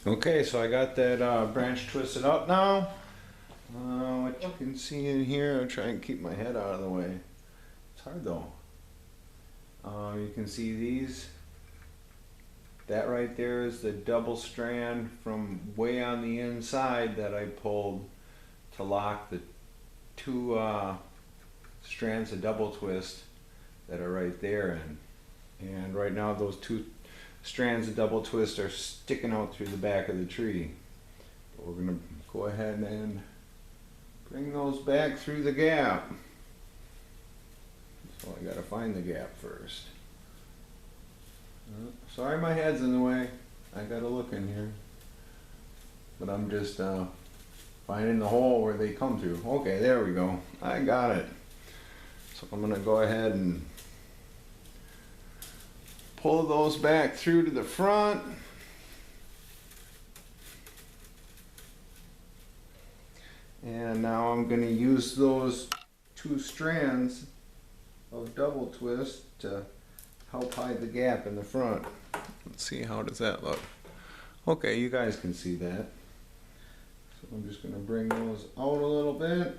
Okay, so I got that branch twisted up now. What you can see in here, I'll try and keep my head out of the way. It's hard though. You can see these. That right there is the double strand from way on the inside that I pulled to lock the two strands of double twist that are right there. And right now those two strands of double twist are sticking out through the back of the tree. But we're gonna go ahead and bring those back through the gap. So I gotta find the gap first. Sorry my head's in the way. I gotta look in here. But I'm just finding the hole where they come through. Okay, there we go. I got it. So I'm gonna go ahead and pull those back through to the front. And now I'm going to use those two strands of double twist to help hide the gap in the front. Let's see, how does that look? Okay, you guys can see that. So I'm just going to bring those out a little bit.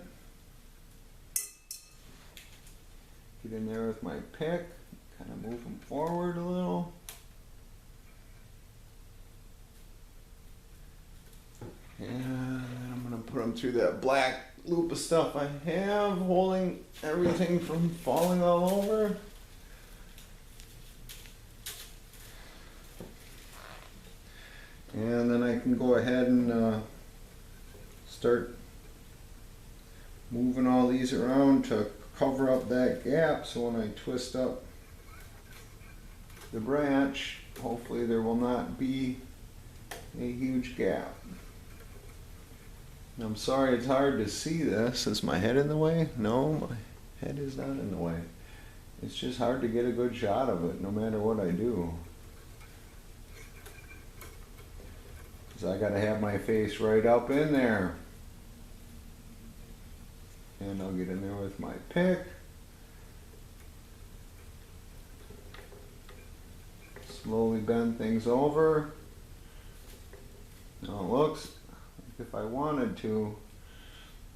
Get in there with my pick. Kind of move them forward a little. And I'm going to put them through that black loop of stuff I have, holding everything from falling all over. And then I can go ahead and start moving all these around to cover up that gap, so when I twist up the branch, hopefully there will not be a huge gap. I'm sorry it's hard to see this. Is my head in the way? No, my head is not in the way. It's just hard to get a good shot of it no matter what I do. Because I gotta have my face right up in there. And I'll get in there with my pick. Slowly bend things over. Now it looks like if I wanted to,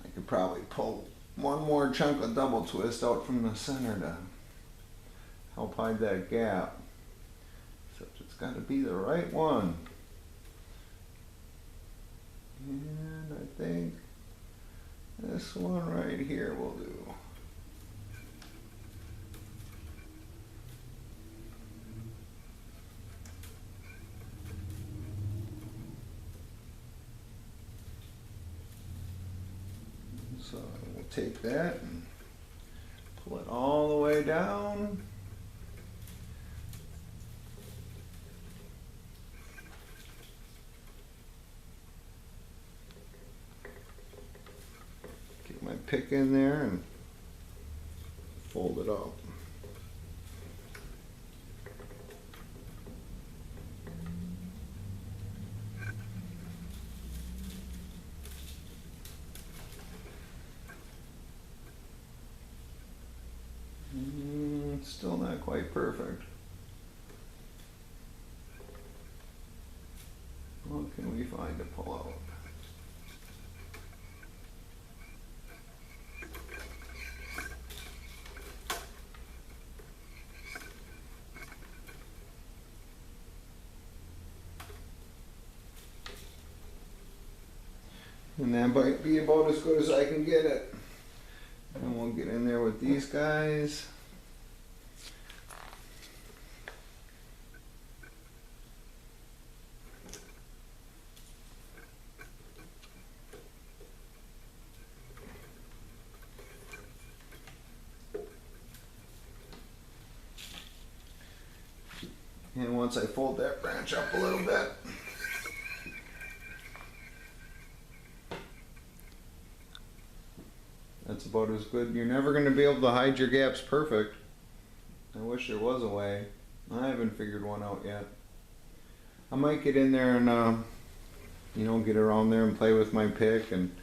I could probably pull one more chunk of double twist out from the center to help hide that gap. Except it's got to be the right one. And I think this one right here will do. So we'll take that and pull it all the way down. Get my pick in there and fold it up. Still not quite perfect. What can we find to pull out? And that might be about as good as I can get it. And we'll get in there with these guys. And once I fold that branch up a little bit, that's about as good. You're never going to be able to hide your gaps perfect. I wish there was a way. I haven't figured one out yet. I might get in there and, you know, get around there and play with my pick and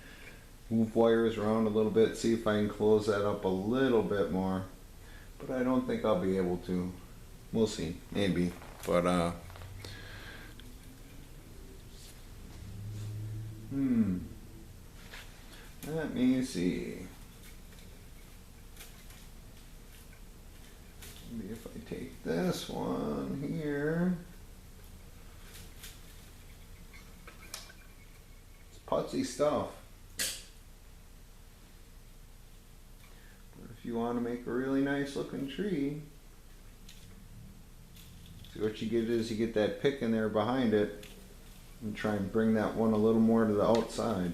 move wires around a little bit, see if I can close that up a little bit more. But I don't think I'll be able to. We'll see, maybe. But Let me see. Maybe if I take this one here. It's putsy stuff. But if you want to make a really nice looking tree, see what you get is you get that pick in there behind it and try and bring that one a little more to the outside.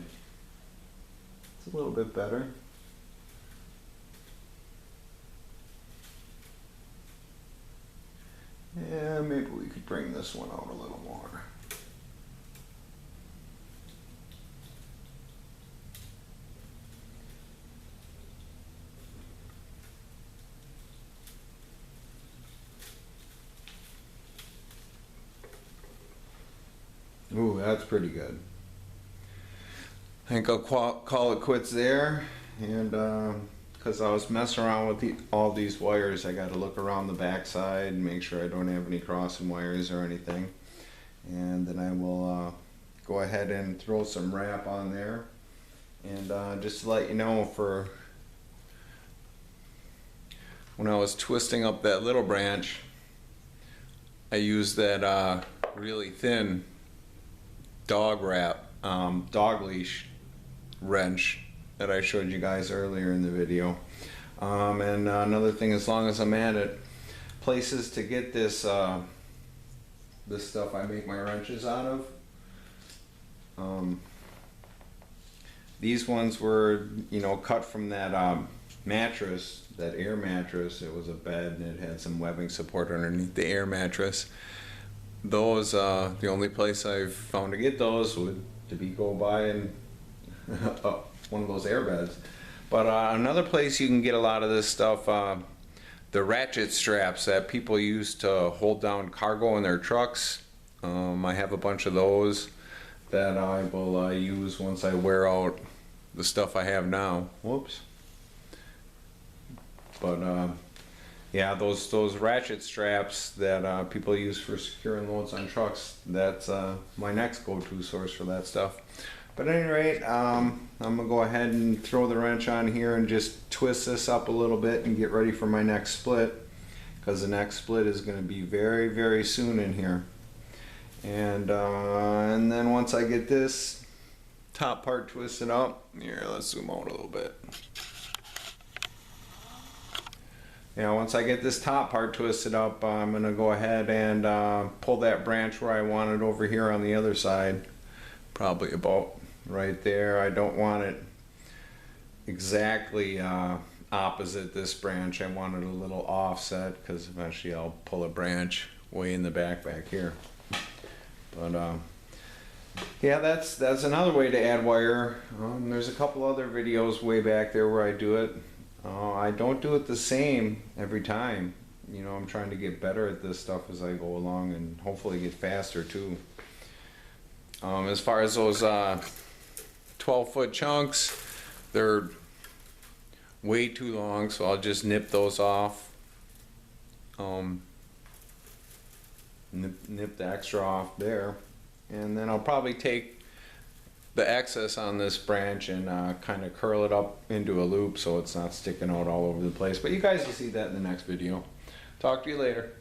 It's a little bit better. Yeah, maybe we could bring this one out a little more. Ooh, that's pretty good. I think I'll call it quits there, and because I was messing around with all these wires, I got to look around the back side and make sure I don't have any crossing wires or anything, and then I will go ahead and throw some wrap on there. And just to let you know, for when I was twisting up that little branch, I used that really thin dog leash wrench that I showed you guys earlier in the video. And another thing, as long as I'm at it, places to get this this stuff I make my wrenches out of. These ones were, you know, cut from that mattress, that air mattress. It was a bed and it had some webbing support underneath the air mattress. Those, the only place I've found to get those would to be go by and one of those air beds. But another place you can get a lot of this stuff, the ratchet straps that people use to hold down cargo in their trucks. I have a bunch of those that I will use once I wear out the stuff I have now. Whoops. But yeah, those ratchet straps that people use for securing loads on trucks, that's my next go-to source for that stuff. But at any rate, I'm going to go ahead and throw the wrench on here and just twist this up a little bit and get ready for my next split, because the next split is going to be very, very soon in here. And then once I get this top part twisted up, here, let's zoom out a little bit. Yeah, once I get this top part twisted up, I'm going to go ahead and pull that branch where I want it over here on the other side. Probably about right there. I don't want it exactly opposite this branch. I want it a little offset, because eventually I'll pull a branch way in the back here. But yeah, that's another way to add wire. There's a couple other videos way back there where I do it. I don't do it the same every time. You know, I'm trying to get better at this stuff as I go along, and hopefully get faster too. As far as those 12-foot chunks, they're way too long, so I'll just nip those off. Nip the extra off there, and then I'll probably take the excess on this branch and kind of curl it up into a loop so it's not sticking out all over the place. But you guys will see that in the next video. Talk to you later.